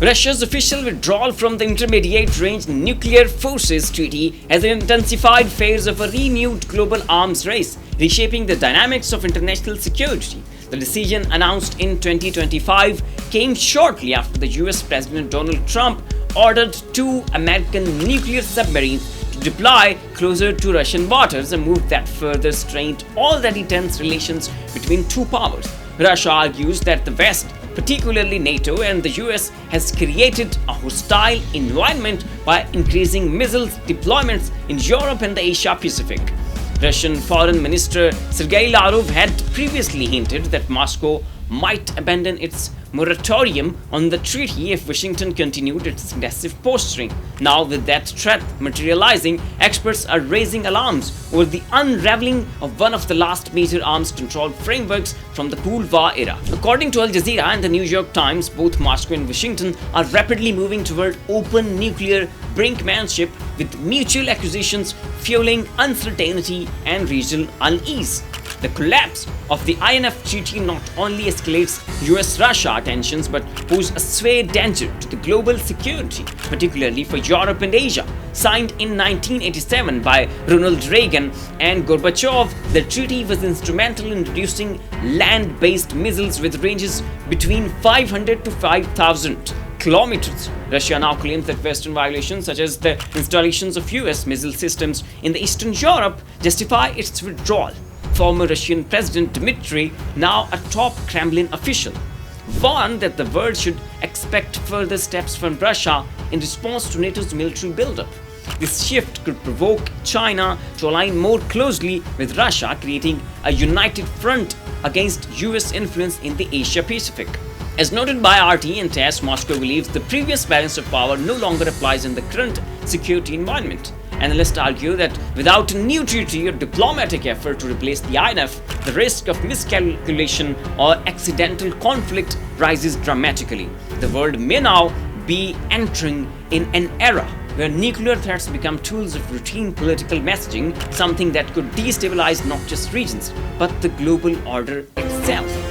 Russia's official withdrawal from the Intermediate-Range Nuclear Forces Treaty has intensified fears of a renewed global arms race, reshaping the dynamics of international security. The decision, announced in 2025, came shortly after the US President Donald Trump ordered 2 American nuclear submarines to deploy closer to Russian waters, a move that further strained already tense relations between two powers. Russia argues that the West, particularly NATO and the US, has created a hostile environment by increasing missiles deployments in Europe and the Asia-Pacific. Russian Foreign Minister Sergei Lavrov had previously hinted that Moscow might abandon its moratorium on the treaty if Washington continued its aggressive posturing. Now, with that threat materializing, experts are raising alarms over the unraveling of one of the last major arms control frameworks from the Cold War era. According to Al Jazeera and the New York Times, both Moscow and Washington are rapidly moving toward open nuclear brinkmanship, with mutual accusations fueling uncertainty and regional unease. The collapse of the INF treaty not only escalates US-Russia tensions but poses a severe danger to the global security, particularly for Europe and Asia. Signed in 1987 by Ronald Reagan and Gorbachev, the treaty was instrumental in reducing land-based missiles with ranges between 500 to 5,000 kilometers. Russia now claims that Western violations, such as the installations of US missile systems in the Eastern Europe, justify its withdrawal. Former Russian President Dmitry, now a top Kremlin official, warned that the world should expect further steps from Russia in response to NATO's military buildup. This shift could provoke China to align more closely with Russia, creating a united front against US influence in the Asia-Pacific. As noted by RT and TASS, Moscow believes the previous balance of power no longer applies in the current security environment. Analysts argue that without a new treaty or diplomatic effort to replace the INF, the risk of miscalculation or accidental conflict rises dramatically. The world may now be entering in an era where nuclear threats become tools of routine political messaging, something that could destabilize not just regions, but the global order itself.